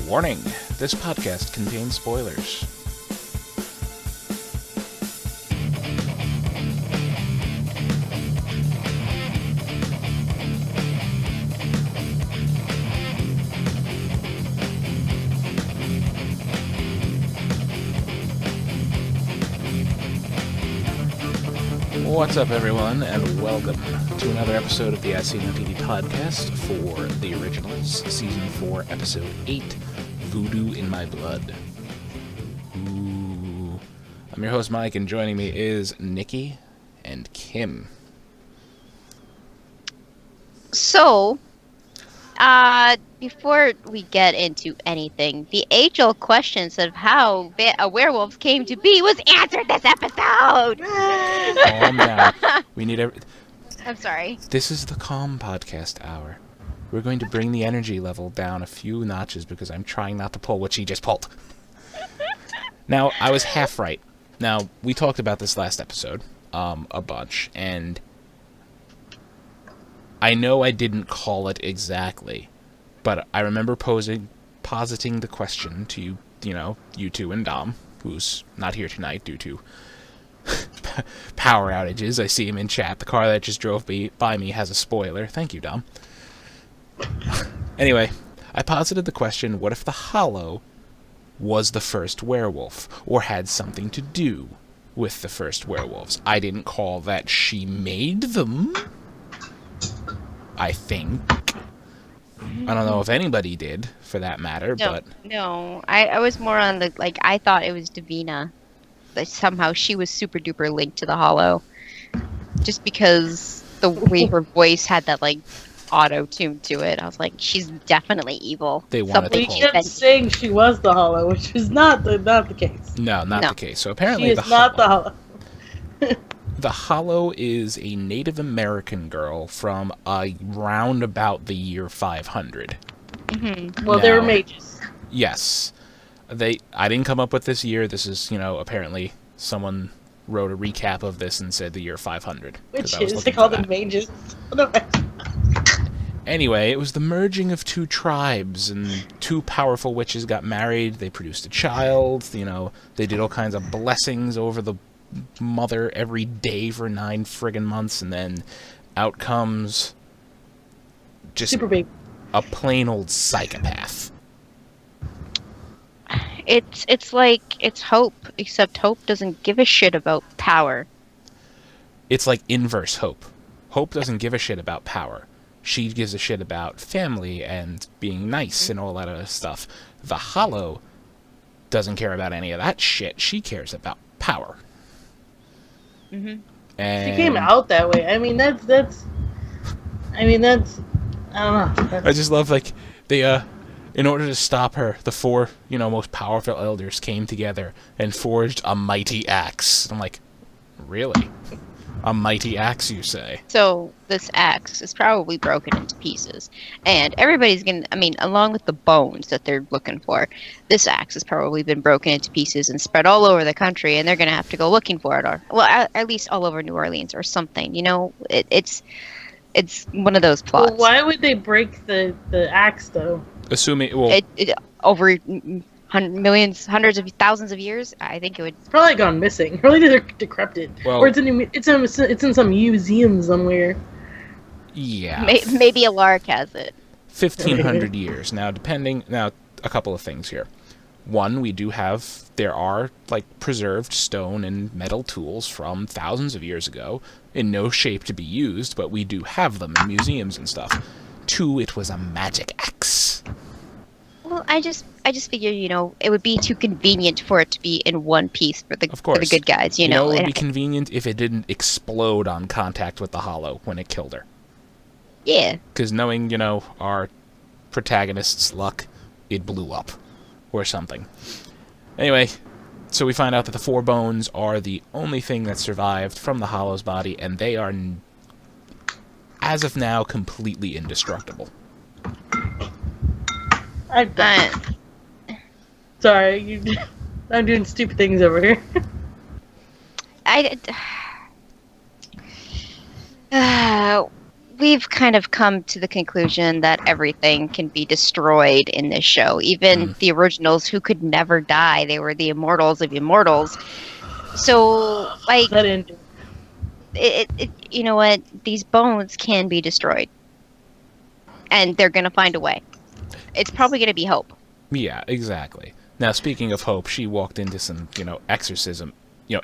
Warning, this podcast contains spoilers. What's up, everyone, and welcome to another episode of the ASOTV podcast for the originals, Season 4, Episode 8, Voodoo in My Blood. Ooh. I'm your host, Mike, and joining me is Nikki and Kim. So, before we get into anything, the age-old questions of how a werewolf came to be was answered this episode! Calm down. We need I'm sorry. This is the calm podcast hour. We're going to bring the energy level down a few notches because I'm trying not to pull what she just pulled. Now, I was half right. Now, we talked about this last episode a bunch, and I know I didn't call it exactly, but I remember positing the question to you two and Dom, who's not here tonight due to power outages. I see him in chat. The car that just drove by me has a spoiler. Thank you, Dom. Anyway, I posited the question, what if the Hollow was the first werewolf, or had something to do with the first werewolves? I didn't call that she made them, I think. I don't know if anybody did, for that matter, but... No, I was more on the, I thought it was Davina. That somehow she was super duper linked to the Hollow. Just because the way her voice had that, auto-tune to it. I was like, she's definitely evil. They wanted to He kept saying she was the Hollow, which is not the case. No, not the case. So apparently she is not the Hollow. The Hollow is a Native American girl from around about the year 500. Mm-hmm. Well, they were mages. Yes. I didn't come up with this year. This is, apparently someone wrote a recap of this and said the year 500. Which is, they call them mages. Anyway, it was the merging of two tribes, and two powerful witches got married. They produced a child. They did all kinds of blessings over the mother every day for 9 friggin' months, and then out comes just super big, a plain old psychopath. It's Hope, except Hope doesn't give a shit about power. It's like inverse Hope. Hope doesn't give a shit about power. She gives a shit about family and being nice and all that other stuff. The Hollow doesn't care about any of that shit. She cares about power. Mm-hmm. And she came out that way. I don't know. I just love, they, in order to stop her, the 4, most powerful elders came together and forged a mighty axe. I'm like, really? A mighty axe, you say? So, this axe is probably broken into pieces. And everybody's along with the bones that they're looking for, this axe has probably been broken into pieces and spread all over the country, and they're going to have to go looking for it. Or, at least all over New Orleans or something. It's one of those plots. Well, why would they break the axe, though? Assuming, over millions, hundreds of thousands of years, I think it would. It's probably gone missing. Probably they're decrepit, well, or it's in some museum somewhere. Yeah, maybe a lark has it. 1,500 years now. A couple of things here. One, there are preserved stone and metal tools from thousands of years ago in no shape to be used, but we do have them in museums and stuff. 2, it was a magic axe. Well, I just figure, it would be too convenient for it to be in one piece for the good guys, it would be convenient if it didn't explode on contact with the Hollow when it killed her. Yeah. Because knowing, our protagonist's luck, it blew up. Or something. Anyway, so we find out that the 4 bones are the only thing that survived from the Hollow's body, and they are, as of now, completely indestructible. Sorry, I'm doing stupid things over here. we've kind of come to the conclusion that everything can be destroyed in this show. Even the originals, who could never die. They were the immortals of immortals. So, like, That ended. you know what? These bones can be destroyed. And they're going to find a way. It's probably going to be Hope. Yeah, exactly. Now, speaking of Hope, she walked into some,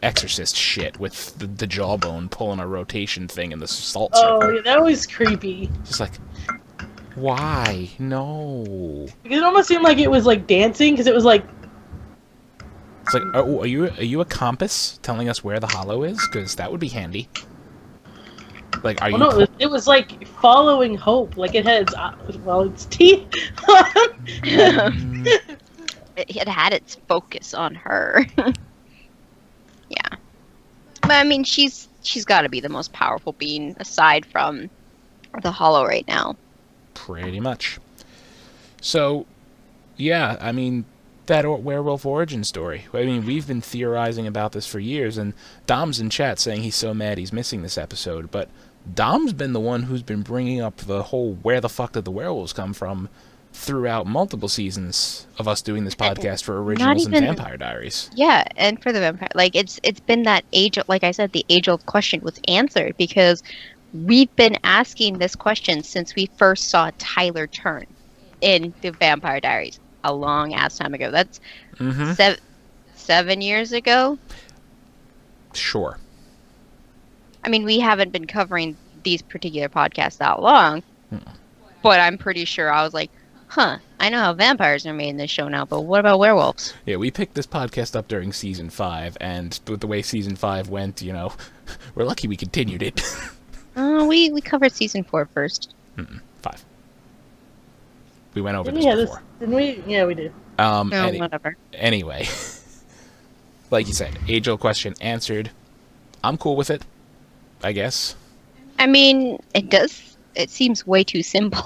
exorcist shit with the jawbone pulling a rotation thing in the salt circle. Oh, yeah, that was creepy. Just like, why? No. It almost seemed like it was like dancing, because it was like... It's like, oh, are you a compass telling us where the hollow is? Because that would be handy. Like, are you? No, it was like following Hope. Like it had its teeth. It had its focus on her. Yeah. But I mean, she's got to be the most powerful being aside from the Hollow right now. Pretty much. So, yeah, I mean, that werewolf origin story. I mean, we've been theorizing about this for years, and Dom's in chat saying he's so mad he's missing this episode, but Dom's been the one who's been bringing up the whole where the fuck did the werewolves come from throughout multiple seasons of us doing this podcast for Originals and Vampire Diaries. Yeah, and for the Vampire, like, it's been that age, like I said, the age-old question was answered, because we've been asking this question since we first saw Tyler turn in the Vampire Diaries a long ass time ago. That's 7 years ago. Sure. I mean, we haven't been covering these particular podcasts that long, but I'm pretty sure I was like, I know how vampires are made in this show now, but what about werewolves? Yeah, we picked this podcast up during Season 5, and with the way Season 5 went, we're lucky we continued it. We covered Season 4 first. 5. We went over this before. Didn't we? Yeah, we did. Whatever. Anyway, like you said, age-old question answered. I'm cool with it, I guess. I mean, it seems way too simple.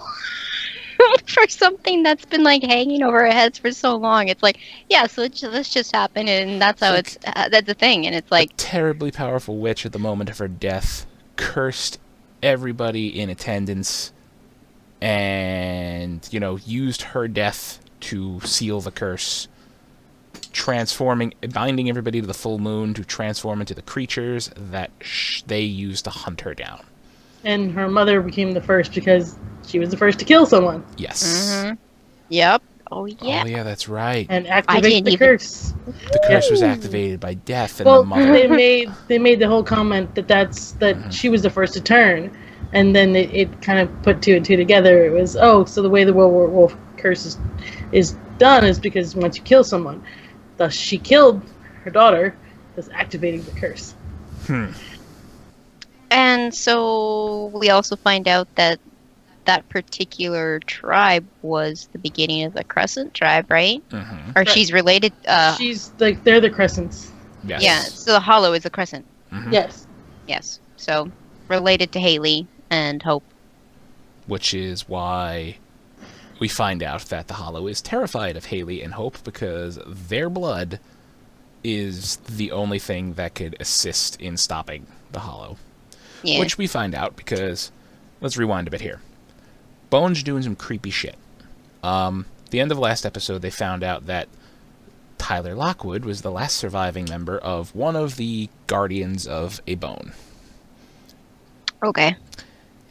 For something that's been like hanging over our heads for so long. It's like, yeah, so this just happened, and that's how that's the thing. And it's like, a terribly powerful witch at the moment of her death cursed everybody in attendance, and used her death to seal the curse, binding everybody to the full moon to transform into the creatures that they used to hunt her down. And her mother became the first because she was the first to kill someone. Yes. Mm-hmm. Yep. Oh, yeah. Oh, yeah, that's right. And activate the curse. The curse was activated by death, and the mother... they made the whole comment that she was the first to turn, and then it kind of put two and two together. It was, so the way the werewolf curse is done is because once you kill someone, thus she killed her daughter, thus activating the curse. And so we also find out that particular tribe was the beginning of the Crescent tribe, right? Mm-hmm. Or she's related. They're the Crescents. Yes. Yeah, so the Hollow is the Crescent. Mm-hmm. Yes. Yes. So related to Haley and Hope. Which is why we find out that the Hollow is terrified of Haley and Hope, because their blood is the only thing that could assist in stopping the Hollow. Yeah. Which we find out because, let's rewind a bit here. Bones doing some creepy shit. The end of last episode, they found out that Tyler Lockwood was the last surviving member of one of the Guardians of a Bone. Okay.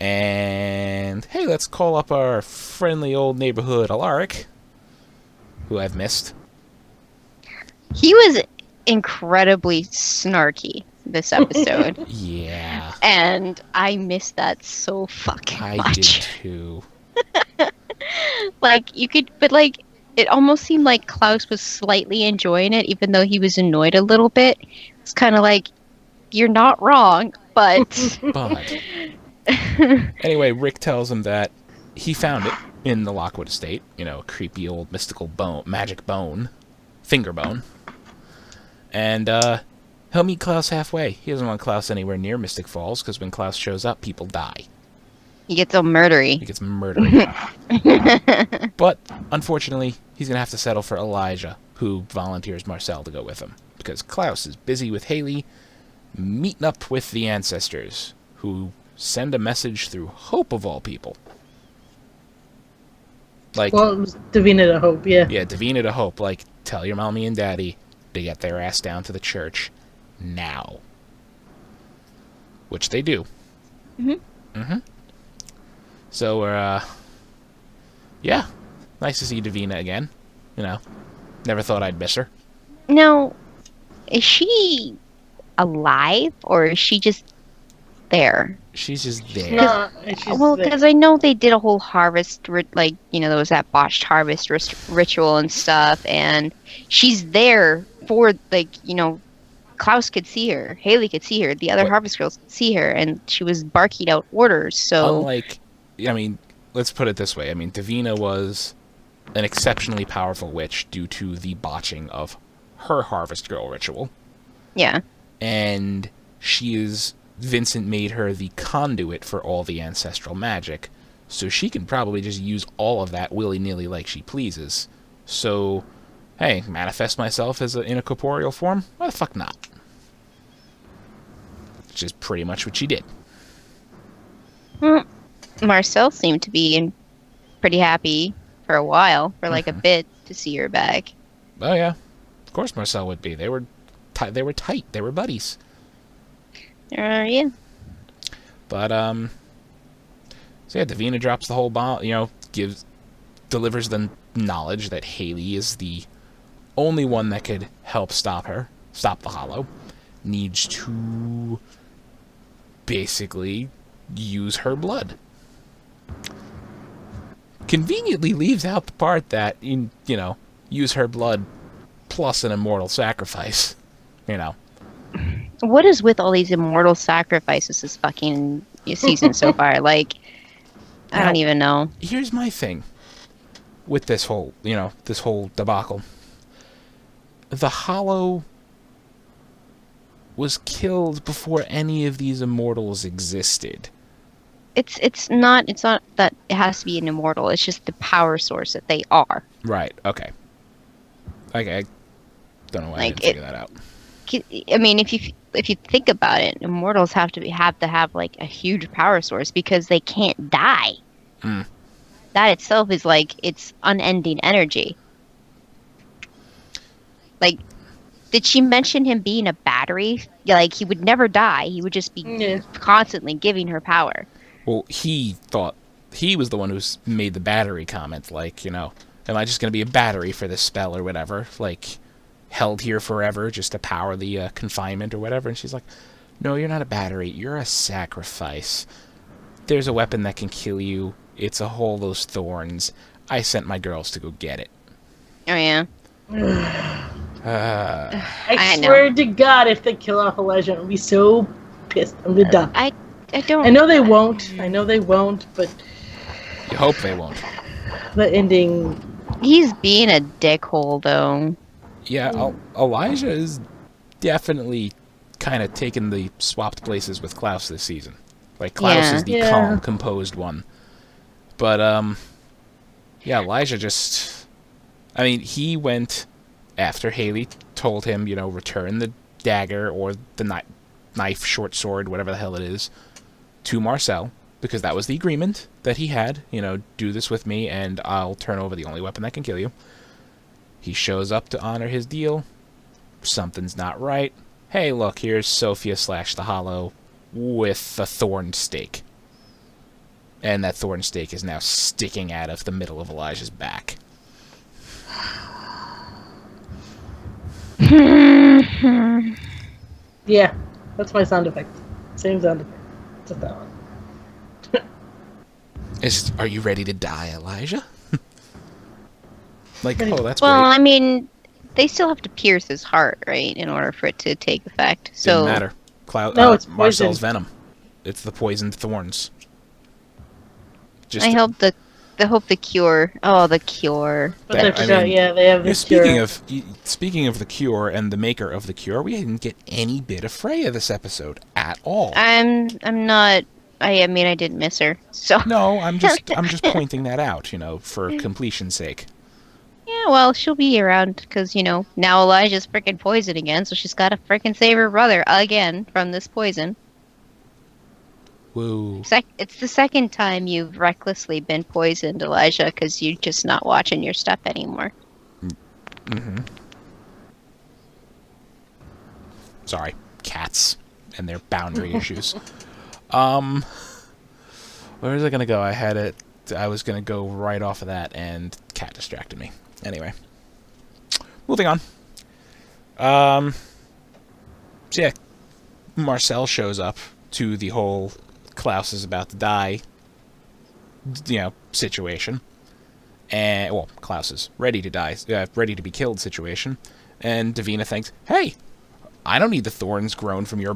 And, hey, let's call up our friendly old neighborhood Alaric, who I've missed. He was incredibly snarky this episode. Yeah. And I missed that so fucking much. I did too. It almost seemed like Klaus was slightly enjoying it, even though he was annoyed a little bit. It's kind of like, you're not wrong, but... But... Anyway, Rick tells him that he found it in the Lockwood estate. A creepy old mystical bone, magic bone, finger bone. And, he'll meet Klaus halfway. He doesn't want Klaus anywhere near Mystic Falls, because when Klaus shows up, people die. He gets all murdery. He gets murdery. But, unfortunately, he's going to have to settle for Elijah, who volunteers Marcel to go with him, because Klaus is busy with Haley, meeting up with the ancestors, who send a message through Hope of all people. Like, Well, it was Davina to Hope, yeah. yeah, Davina to Hope. Like, tell your mommy and daddy to get their ass down to the church now. Which they do. So, yeah. Nice to see Davina again. You know, never thought I'd miss her. Now, is she alive or is she just there? She's just there. Well, because I know they did a whole harvest, like, you know, there was that botched harvest ritual and stuff, and she's there for, like, you know, Klaus could see her, Haley could see her, the other harvest girls could see her, and she was barking out orders, so... Unlike, I mean, let's put it this way. I mean, Davina was an exceptionally powerful witch due to the botching of her harvest girl ritual. Yeah. And Vincent made her the conduit for all the ancestral magic, so she can probably just use all of that willy-nilly like she pleases. So, hey, manifest myself in a corporeal form? Why the fuck not? Which is pretty much what she did. Marcel seemed to be pretty happy for a while, for like a bit, to see her back. Oh yeah, of course Marcel would be. They were tight. They were buddies. Yeah. But so yeah, Davina drops the whole bomb. You know, delivers the knowledge that Haley is the only one that could help stop the Hollow. Needs to basically use her blood. Conveniently leaves out the part that, you know, use her blood plus an immortal sacrifice. You know. What is with all these immortal sacrifices this fucking season so far? Like, I don't even know. Here's my thing with this whole debacle. The Hollow was killed before any of these immortals existed. It's not that it has to be an immortal. It's just the power source that they are. Right. Okay. I don't know why I didn't figure that out. I mean, if you think about it, immortals have to have like a huge power source because they can't die. That itself is like it's unending energy. Like, did she mention him being a battery? Like, he would never die. He would just be constantly giving her power. Well, he thought he was the one who made the battery comment. Like, you know, am I just going to be a battery for this spell or whatever? Like, held here forever just to power the confinement or whatever? And she's like, no, you're not a battery. You're a sacrifice. There's a weapon that can kill you. It's a whole those thorns. I sent my girls to go get it. Oh, yeah. I swear to God, if they kill off Elijah, I'll be so pissed. I'm done. I don't... I know they won't, but... You hope they won't. The ending... He's being a dickhole, though. Yeah, Elijah is definitely kind of taking the swapped places with Klaus this season. Like, Klaus is the calm, composed one. But, yeah, Elijah just... I mean, he went after Haley told him, you know, return the dagger or the knife, short sword, whatever the hell it is, to Marcel, because that was the agreement that he had. You know, do this with me and I'll turn over the only weapon that can kill you. He shows up to honor his deal. Something's not right. Hey, look, here's Sophia / the Hollow with a thorn stake. And that thorn stake is now sticking out of the middle of Elijah's back. Yeah, that's my sound effect. Same sound effect. Just that one. Are you ready to die, Elijah? Like, Ready. oh, that's Well, great. I mean, they still have to pierce his heart, right, in order for it to take effect. So Didn't matter. It's poison. Marcel's venom. It's the poisoned thorns. I hope the cure. Oh, the cure. But I forgot, they have the cure. Speaking of the cure and the maker of the cure, we didn't get any bit of Freya this episode at all. I'm not. I mean, I didn't miss her. So No, I'm just pointing that out, you know, for completion's sake. yeah, well, she'll be around because now Elijah's freaking poisoned again, so she's got to freaking save her brother again from this poison. Woo. It's the second time you've recklessly been poisoned, Elijah, because you're just not watching your stuff anymore. Mm-hmm. Sorry, cats and their boundary issues. Where was I gonna go? I was gonna go right off of that, and cat distracted me. Anyway, moving on. So yeah, Marcel shows up to the whole Klaus is about to die, situation. And, well, Klaus is ready to die, ready to be killed situation. And Davina thinks, hey, I don't need the thorns grown from your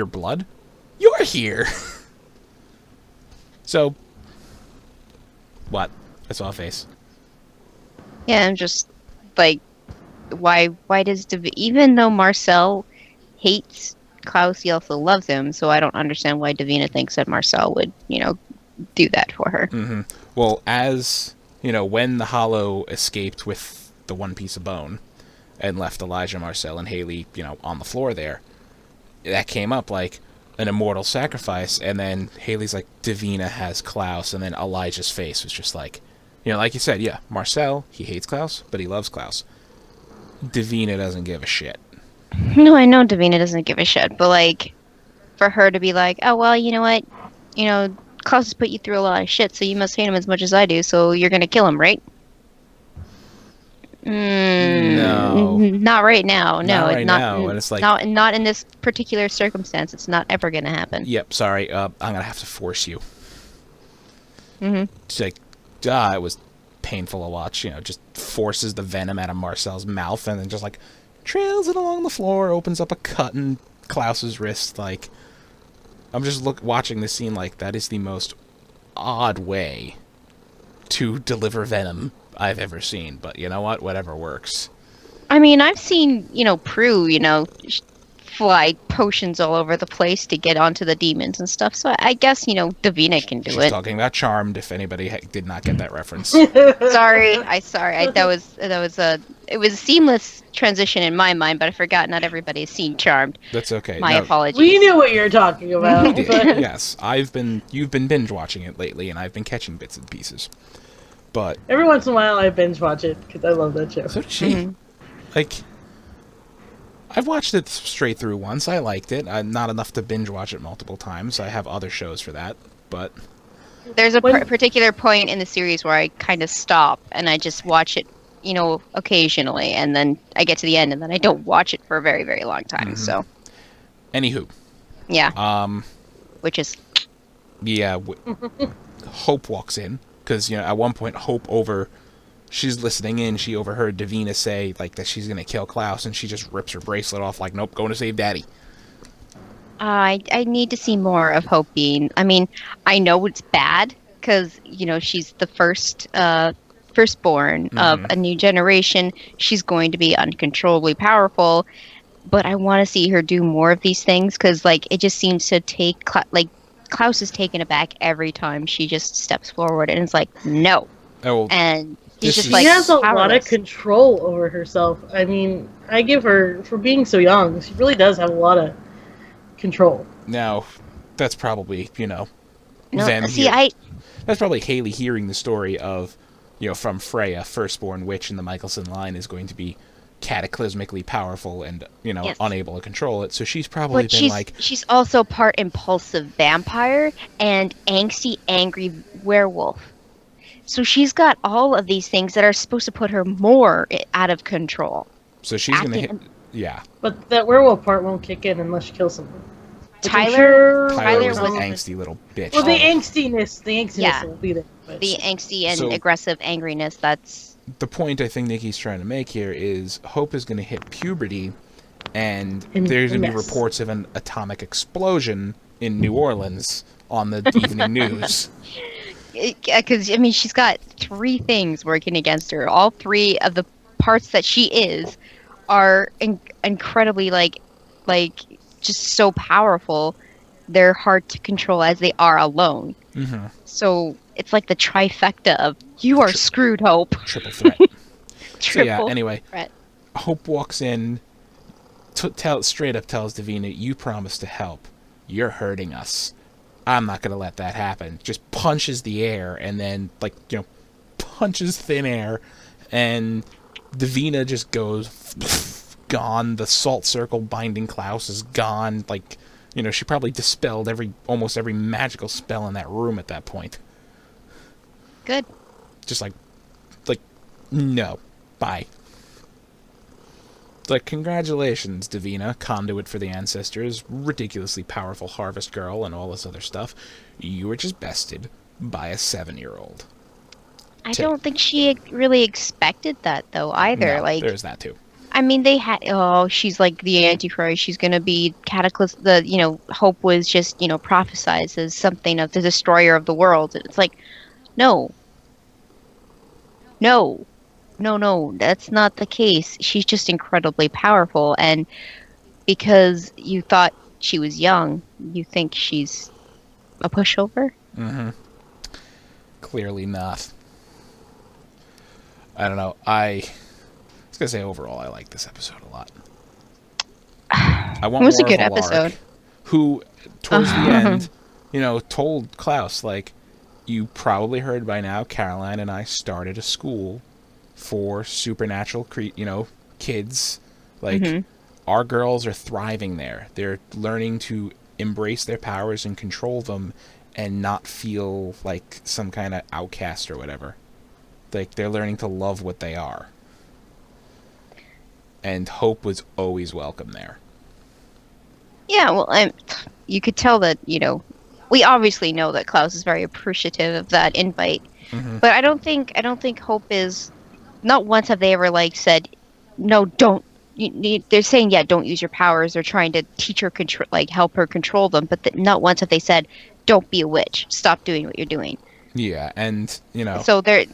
blood. You're here. So, what? I saw a face. Yeah, I'm just like, why does even though Marcel hates Klaus, he also loves him, so I don't understand why Davina thinks that Marcel would, do that for her. Mm-hmm. Well, as, when the Hollow escaped with the one piece of bone and left Elijah, Marcel, and Haley, on the floor there, that came up like an immortal sacrifice, and then Haley's like, Davina has Klaus, and then Elijah's face was just like, like you said, yeah, Marcel, he hates Klaus, but he loves Klaus. Davina doesn't give a shit. No, I know Davina doesn't give a shit, but like, for her to be like, oh well, you know what, Klaus has put you through a lot of shit, so you must hate him as much as I do, so you're gonna kill him, right? No, not right now. No, not right now. And it's like, not in this particular circumstance. It's not ever gonna happen. Yep, sorry. I'm gonna have to force you. Mm-hmm. It's like, it was painful to watch. Just forces the venom out of Marcel's mouth, and then just like trails it along the floor, opens up a cut in Klaus's wrist. Like, I'm just watching this scene like, that is the most odd way to deliver venom I've ever seen. But you know what? Whatever works. I mean, I've seen, Prue, fly potions all over the place to get onto the demons and stuff. So I guess, Davina can do She's it. talking about Charmed, if anybody did not get that reference. Sorry. That was it was a seamless transition in my mind, but I forgot not everybody has seen Charmed. That's okay. My apologies. We knew what you were talking about. We did, yes. You've been binge watching it lately, and I've been catching bits and pieces. But every once in a while, I binge watch it because I love that show. So did she. Mm-hmm. Like, I've watched it straight through once. I liked it. Not enough to binge watch it multiple times. I have other shows for that, but there's a particular point in the series where I kind of stop and I just watch it, occasionally, and then I get to the end and then I don't watch it for a very, very long time. Mm-hmm. So, anywho, yeah, which is Hope walks in because at one point she's listening in. She overheard Davina say like that she's gonna kill Klaus, and she just rips her bracelet off like, nope, going to save Daddy. I need to see more of Hope being. I mean, I know it's bad because she's the firstborn of a new generation. She's going to be uncontrollably powerful, but I want to see her do more of these things because like it just seems to take Klaus is taken aback every time she just steps forward, and it's like no, and. She has a lot of control over herself. I mean, I give her, for being so young, she really does have a lot of control. Now, that's probably, that's probably Haley hearing the story of, from Freya, firstborn witch in the Mikealson line is going to be cataclysmically powerful and, yes. unable to control it. So she's probably she's also part impulsive vampire and angsty, angry werewolf. So she's got all of these things that are supposed to put her more out of control. So she's going to hit... Yeah. But that werewolf part won't kick in unless she kills someone. Tyler was an angsty little bitch. Well, the angstiness will be there. But... The angsty and aggressive angriness, that's... The point I think Nikki's trying to make here is Hope is going to hit puberty, and there's going to be reports of an atomic explosion in New Orleans on the evening news. Because, she's got 3 things working against her. All 3 of the parts that she is are incredibly, just so powerful. They're hard to control as they are alone. Mm-hmm. So it's like the trifecta of, you are screwed, Hope. Triple threat. Anyway, threat. Hope walks in, straight up tells Davina, you promised to help. You're hurting us. I'm not going to let that happen. Just punches the air and then, like, punches thin air. And Davina just goes, gone. The salt circle binding Klaus is gone. Like, she probably dispelled almost every magical spell in that room at that point. Good. Just like, no. Bye. Like, congratulations, Davina, conduit for the ancestors, ridiculously powerful harvest girl, and all this other stuff. You were just bested by a 7-year-old. I don't think she really expected that, though, either. No, like, there's that, too. I mean, she's like the Antichrist. She's going to be cataclysm. Hope was just, prophesized as something of the destroyer of the world. It's like, no, that's not the case. She's just incredibly powerful. And because you thought she was young, you think she's a pushover? Mm-hmm. Clearly not. I don't know. I was going to say overall, I like this episode a lot. I want it was more a good of Alaric, episode. Who, towards the end, told Klaus, like, you probably heard by now, Caroline and I started a school for supernatural, kids. Like, our girls are thriving there. They're learning to embrace their powers and control them and not feel like some kind of outcast or whatever. Like, they're learning to love what they are. And Hope was always welcome there. Yeah, well, you could tell that, we obviously know that Klaus is very appreciative of that invite. Mm-hmm. But I don't think Hope is. Not once have they ever said, no, don't. They're saying, yeah, don't use your powers. They're trying to teach her help her control them. But not once have they said, don't be a witch. Stop doing what you're doing. Yeah, and So they're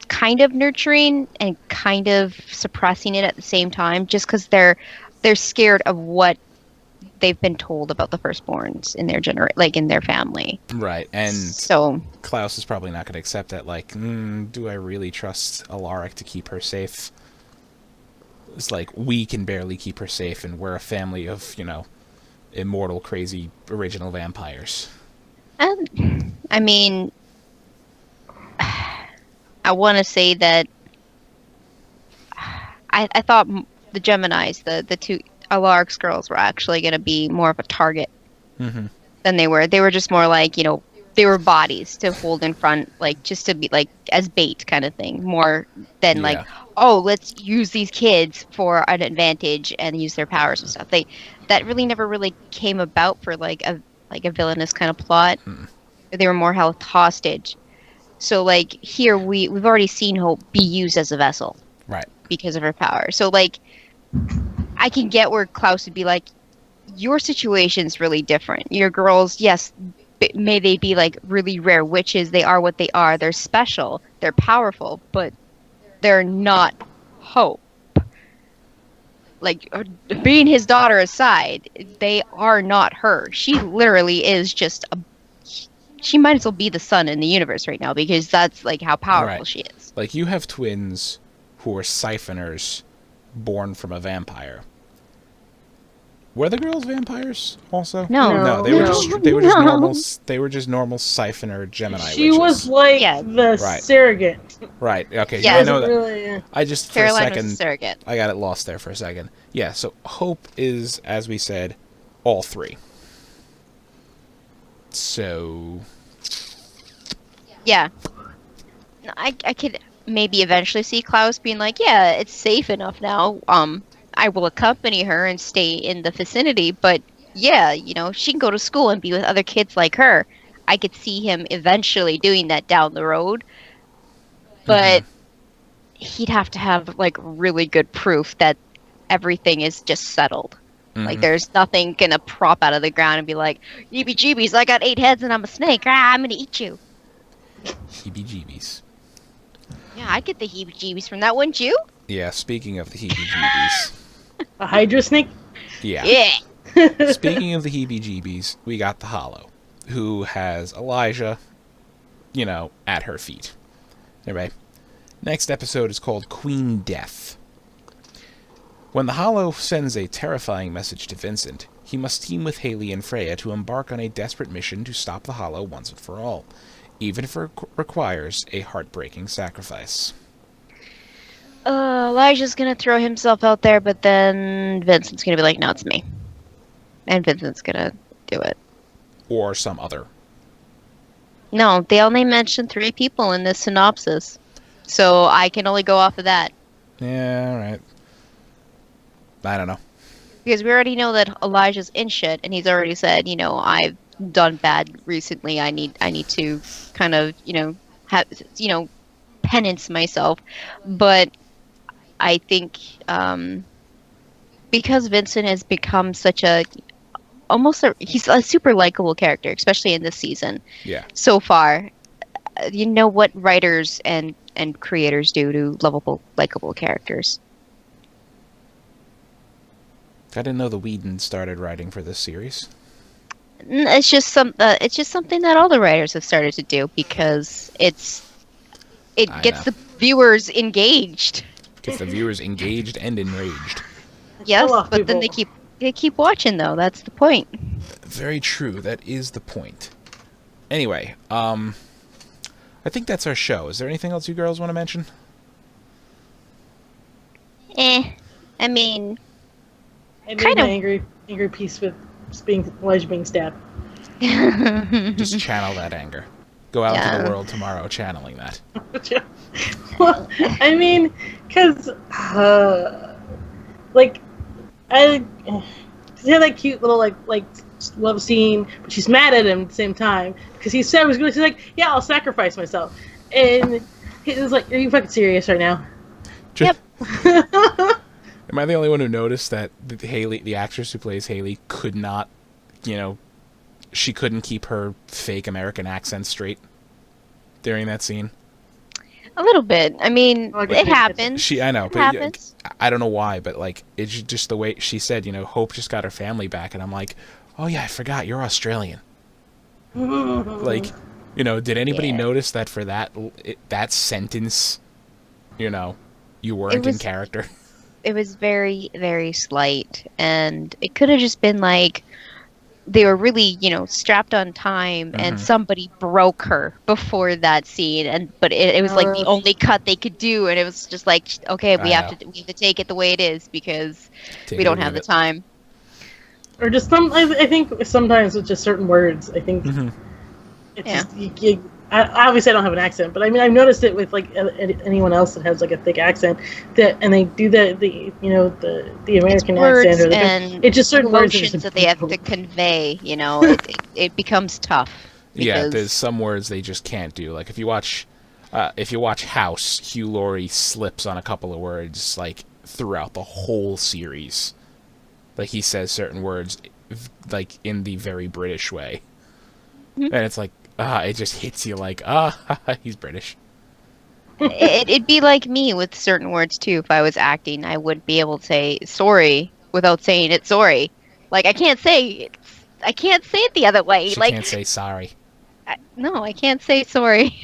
kind of nurturing and kind of suppressing it at the same time, just because they're scared of what they've been told about the firstborns in their in their family. Right, and so Klaus is probably not going to accept that. Like, do I really trust Alaric to keep her safe? It's like, we can barely keep her safe, and we're a family of, immortal, crazy, original vampires. I mean, I want to say that I thought the Geminis, the two Alaric's girls, were actually going to be more of a target than they were. They were just more like, they were bodies to hold in front, just to be as bait kind of thing, more than let's use these kids for an advantage and use their powers and stuff. That really never really came about for a villainous kind of plot. They were more held hostage. So here we've already seen Hope be used as a vessel, right? Because of her power. So I can get where Klaus would be like, your situation's really different. Your girls, yes, may they be really rare witches. They are what they are. They're special. They're powerful, but they're not Hope. Being his daughter aside, they are not her. She literally is just she might as well be the sun in the universe right now, because that's how powerful she is. You have twins who are siphoners born from a vampire. Were the girls vampires also? No, they were just normal. They were just normal siphoner Gemini witches. She was the surrogate. Right. Okay. Yeah, I know that. Really, I just Caroline for a second was a surrogate. I got it lost there for a second. Yeah. So Hope is, as we said, all three. So. Yeah. I could maybe eventually see Klaus being like, yeah, it's safe enough now. I will accompany her and stay in the vicinity, but yeah, she can go to school and be with other kids like her. I could see him eventually doing that down the road, but he'd have to have really good proof that everything is just settled. There's nothing gonna prop out of the ground and be like, "Heebie-jeebies! I got 8 heads and I'm a snake. I'm gonna eat you." Heebie-jeebies. Yeah, I'd get the heebie-jeebies from that, wouldn't you? Yeah. Speaking of the heebie-jeebies. A Hydra snake? Yeah. Yeah. Speaking of the heebie-jeebies, we got the Hollow, who has Elijah, at her feet. Anyway, next episode is called Queen Death. When the Hollow sends a terrifying message to Vincent, he must team with Haley and Freya to embark on a desperate mission to stop the Hollow once and for all, even if it requires a heartbreaking sacrifice. Elijah's gonna throw himself out there, but then Vincent's gonna be like, no, it's me. And Vincent's gonna do it. Or some other. No, they only mentioned 3 people in this synopsis. So I can only go off of that. Yeah, alright. I don't know. Because we already know that Elijah's in shit, and he's already said, I've done bad recently. I need to kind of, have, penance myself. But I think because Vincent has become such he's a super likable character, especially in this season. Yeah. So far, you know what writers and creators do to lovable, likable characters. I didn't know the Whedon started writing for this series. It's just something that all the writers have started to do because it gets the viewers engaged. Gets the viewers engaged and enraged. Yes, but then they keep watching though. That's the point. Very true. That is the point. Anyway, I think that's our show. Is there anything else you girls want to mention? I mean, I made an angry piece with Elijah being stabbed. Just channel that anger. Go out into the world tomorrow channeling that. Well, I mean, because, she had that cute little, like love scene, but she's mad at him at the same time, because he said she's like, yeah, I'll sacrifice myself. And he was like, are you fucking serious right now? Yep. Am I the only one who noticed that Haley, the actress who plays Haley, could not, she couldn't keep her fake American accent straight during that scene? A little bit. I mean, it happens. I know, it but happens. I don't know why, but it's just the way she said, Hope just got her family back, and I'm like, oh yeah, I forgot, you're Australian. Did anybody notice that for that sentence, you weren't in character? It was very, very slight, and it could have just been like they were really, strapped on time, and somebody broke her before that scene, but it was like the only cut they could do, and it was just like, okay, we have to take it the way it is because we don't have the time. Or just I think sometimes with just certain words, I think it's just obviously I don't have an accent, but I mean I've noticed it with anyone else that has a thick accent and they do the American accent or it's just certain words that they have to convey. It becomes tough. Yeah, there's some words they just can't do. Like if you watch House, Hugh Laurie slips on a couple of words throughout the whole series. He says certain words in the very British way, and it's like. It just hits you he's British. It'd be like me with certain words, too. If I was acting, I wouldn't be able to say sorry without saying it sorry. I can't say it the other way. She can't say sorry. No, I can't say sorry.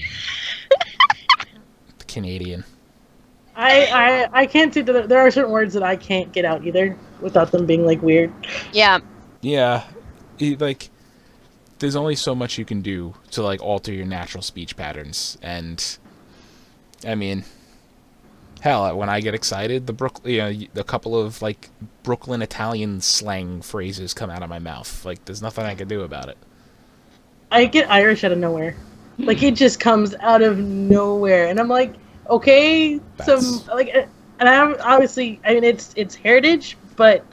The Canadian. I can't do that. There are certain words that I can't get out either without them being weird. Yeah. Yeah. There's only so much you can do to alter your natural speech patterns, and I mean, hell, when I get excited, a couple of Brooklyn Italian slang phrases come out of my mouth. There's nothing I can do about it. I get Irish out of nowhere, it just comes out of nowhere, and I'm like, okay, and obviously, I mean, it's heritage, but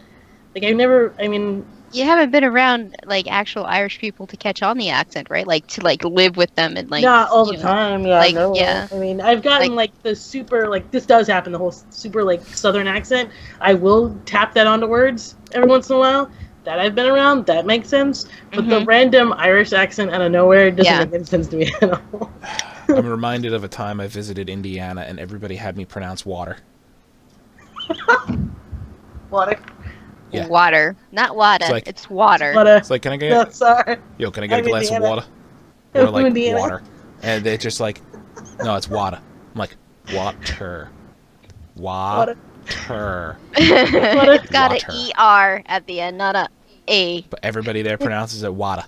you haven't been around actual Irish people to catch on the accent, right? To live with them and not all the time. Yeah, no. Yeah. I mean, I've gotten the super this does happen. The whole super Southern accent. I will tap that onto words every once in a while. That I've been around. That makes sense. But the random Irish accent out of nowhere doesn't make any sense to me at all. I'm reminded of a time I visited Indiana and everybody had me pronounce water. Water. Yeah. Water, not water. It's water. It's can I get? No, sorry. Yo, can I get a glass of water? Or water, and they're just no, it's water. I'm like, water. Water. It's got an ER at the end, not a A. But everybody there pronounces it Wada.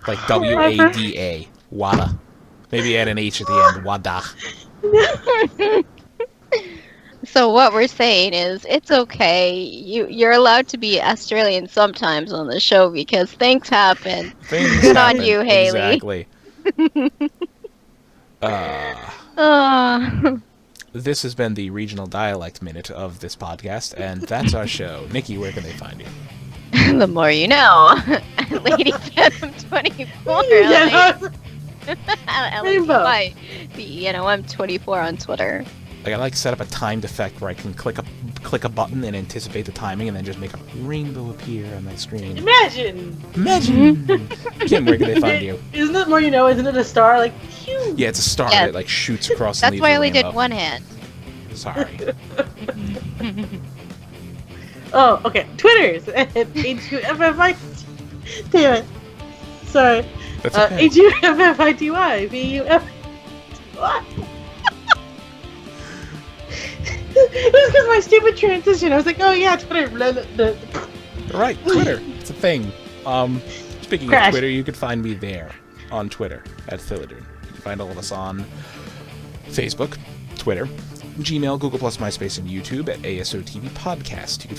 Like W-A-D-A. Wada. Maybe add an H at the end. Wada. So what we're saying is, it's okay. You're allowed to be Australian sometimes on the show because things happen. Things Good happen. on you, Haley. Exactly. Oh. This has been the regional dialect minute of this podcast, and that's our show. Nikki, where can they find you? The more you know. Lady Phantom 24. Yeah. Rainbow. I'm 24 on Twitter. Like, I like to set up a timed effect where I can click a button and anticipate the timing, and then just make a rainbow appear on my screen. Imagine. Kim, where can they find you? Isn't it more you know? Isn't it a star? Like, phew. Yeah, it's a star Yes. that like shoots across. That's and why I leaves only a did rainbow. one hand. Sorry. Oh, okay. Twitter's at H2FFI. Damn it. Sorry. That's okay. H2FFITY. It was because my stupid transition. I was like, oh yeah, Twitter. Blah, blah, blah. Right, Twitter. It's a thing. Speaking Crash. of Twitter, you can find me there on Twitter at Philadern. You can find all of us on Facebook, Twitter, Gmail, Google+, MySpace, and YouTube at ASOTV Podcast. You can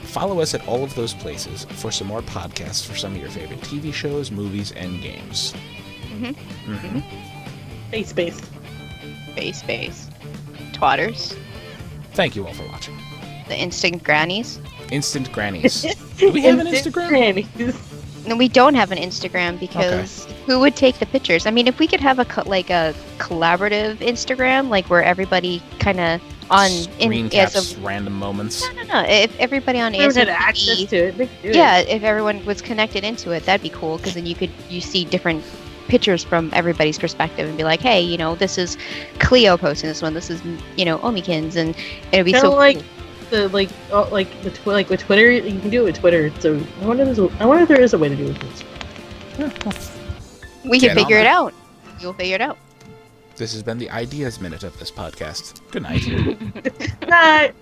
follow us at all of those places for some more podcasts for some of your favorite TV shows, movies, and games. Space. Space. Twatters. Thank you all for watching. The instant grannies. Instant Grannies. Do we have an Instagram? Grannies. No, we don't have an Instagram because who would take the pictures? I mean, if we could have a collaborative Instagram, like where everybody kind of on Screen caps random moments. No. If everybody on Everyone had ASOTV, access to it. They could do it. yeah, if everyone was connected into it, that'd be cool because then you see different pictures from everybody's perspective and be like, hey, this is Cleo posting this one. This is Omikins, and it'd be Kinda so like cool. with Twitter, you can do it with Twitter. So I wonder if there is a way to do it with this. We Get can on figure it. it out. You'll figure it out. This has been the Ideas Minute of this podcast. Good night. Night.